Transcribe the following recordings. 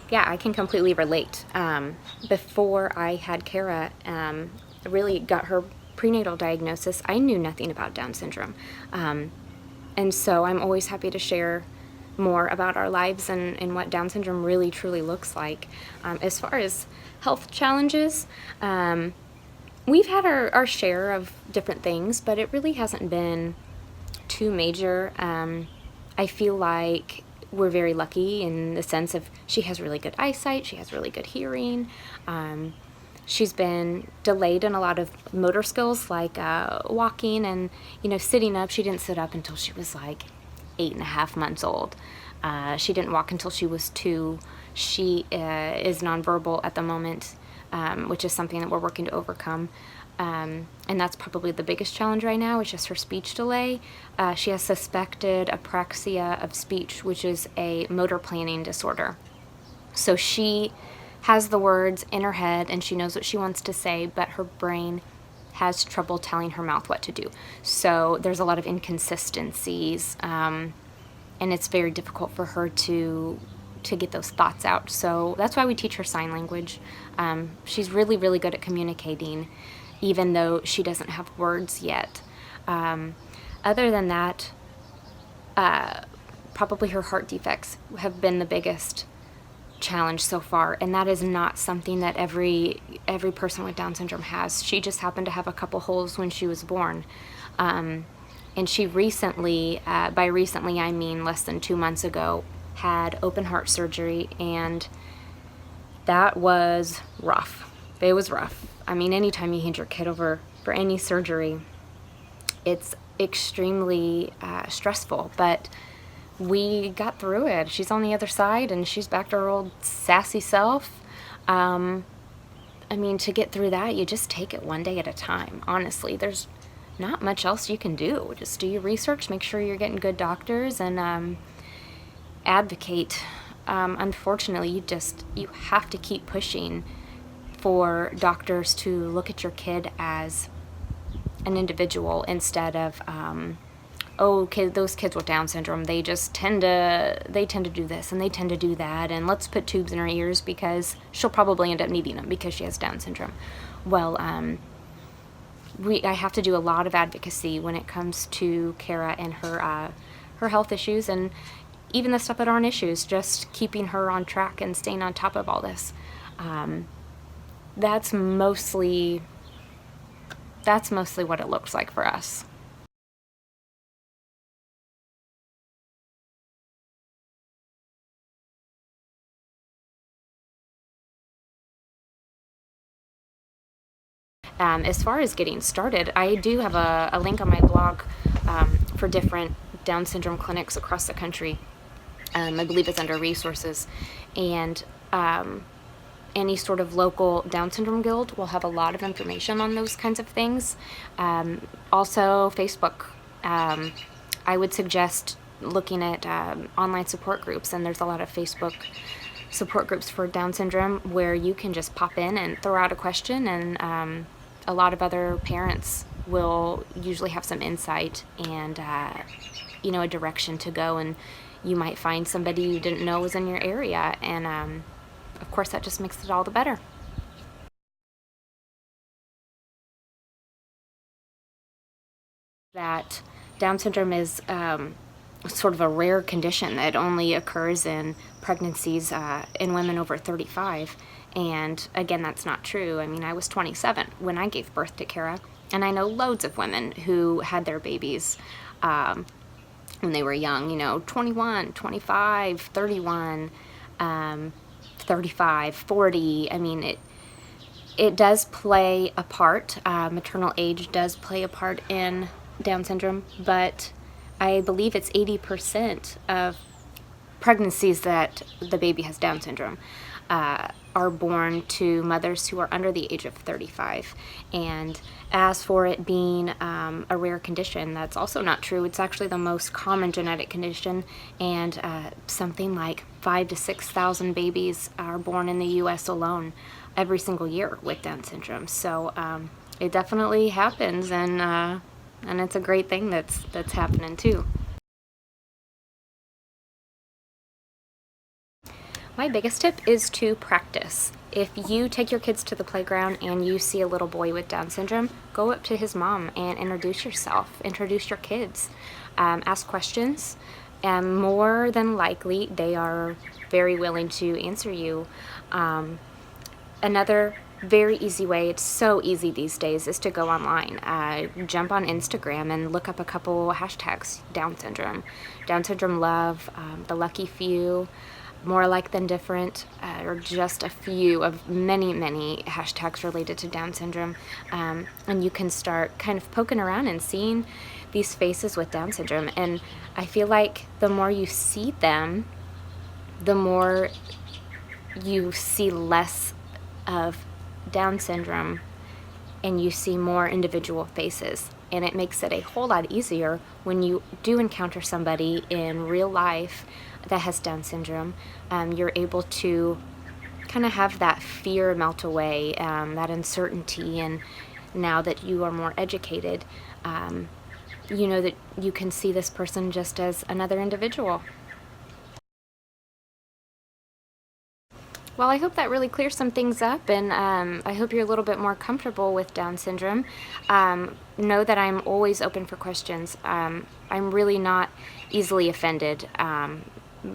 Yeah, I can completely relate. Before I had Kara, really got her prenatal diagnosis, I knew nothing about Down syndrome. And so I'm always happy to share more about our lives and what Down syndrome really truly looks like. As far as health challenges, we've had our share of different things, but it really hasn't been too major. I feel like we're very lucky in the sense of she has really good eyesight, she has really good hearing. She's been delayed in a lot of motor skills like walking and, sitting up. She didn't sit up until she was like 8.5 months old. She didn't walk until she was 2. She is nonverbal at the moment, which is something that we're working to overcome. And that's probably the biggest challenge right now, is just her speech delay. She has suspected apraxia of speech, which is a motor planning disorder. So she has the words in her head and she knows what she wants to say, but her brain has trouble telling her mouth what to do. So there's a lot of inconsistencies, and it's very difficult for her to get those thoughts out. So that's why we teach her sign language. She's really, really good at communicating, even though she doesn't have words yet. Other than that, probably her heart defects have been the biggest challenge so far, and that is not something that every person with Down syndrome has. She just happened to have a couple holes when she was born. And she recently, by recently I mean less than 2 months ago, had open heart surgery, and that was rough. It was rough. I mean, anytime you hand your kid over for any surgery, it's extremely stressful, but we got through it. She's on the other side, and she's back to her old sassy self. I mean, to get through that, you just take it one day at a time. Honestly, there's not much else you can do. Just do your research, make sure you're getting good doctors, and advocate. Unfortunately, you have to keep pushing for doctors to look at your kid as an individual instead of those kids with Down syndrome, they tend to do this and they tend to do that, and let's put tubes in her ears because she'll probably end up needing them because she has Down syndrome. Well, I have to do a lot of advocacy when it comes to Kara and her health issues, and even the stuff that aren't issues, just keeping her on track and staying on top of all this. That's mostly what it looks like for us. As far as getting started, I do have a link on my blog for different Down syndrome clinics across the country. I believe it's under resources, and any sort of local Down syndrome guild will have a lot of information on those kinds of things. Also, Facebook. I would suggest looking at online support groups, and there's a lot of Facebook support groups for Down syndrome where you can just pop in and throw out a question, and a lot of other parents will usually have some insight and a direction to go, and you might find somebody you didn't know was in your area, and of course that just makes it all the better. That Down syndrome is sort of a rare condition that only occurs in pregnancies in women over 35. And again, that's not true. I mean, I was 27 when I gave birth to Kara, and I know loads of women who had their babies when they were young, 21, 25, 31, 35, 40. I mean, it does play a part. Maternal age does play a part in Down syndrome, but I believe it's 80% of pregnancies that the baby has Down syndrome are born to mothers who are under the age of 35. And as for it being a rare condition, that's also not true. It's actually the most common genetic condition, and something like 5,000 to 6,000 babies are born in the U.S. alone every single year with Down syndrome. So it definitely happens, and it's a great thing that's happening too. My biggest tip is to practice. If you take your kids to the playground and you see a little boy with Down syndrome, go up to his mom and introduce yourself, introduce your kids, ask questions, and more than likely they are very willing to answer you. Another very easy way, it's so easy these days, is to go online. Jump on Instagram and look up a couple hashtags: Down syndrome, Down syndrome love, the lucky few, more alike than different, or just a few of many, many hashtags related to Down syndrome. And you can start kind of poking around and seeing these faces with Down syndrome. And I feel like the more you see them, the more you see less of Down syndrome and you see more individual faces. And it makes it a whole lot easier when you do encounter somebody in real life that has Down syndrome. You're able to kind of have that fear melt away, that uncertainty, and now that you are more educated, you know that you can see this person just as another individual. Well, I hope that really clears some things up, and I hope you're a little bit more comfortable with Down syndrome. Know that I'm always open for questions. I'm really not easily offended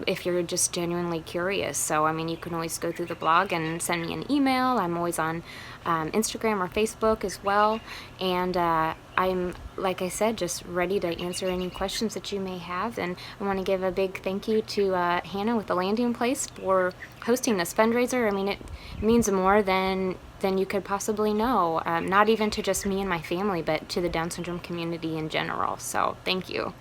if you're just genuinely curious. So, I mean, you can always go through the blog and send me an email. I'm always on Instagram or Facebook as well. And I'm, like I said, just ready to answer any questions that you may have. And I want to give a big thank you to Hannah with the Landing Place for hosting this fundraiser. I mean, it means more than you could possibly know, not even to just me and my family, but to the Down syndrome community in general. So thank you.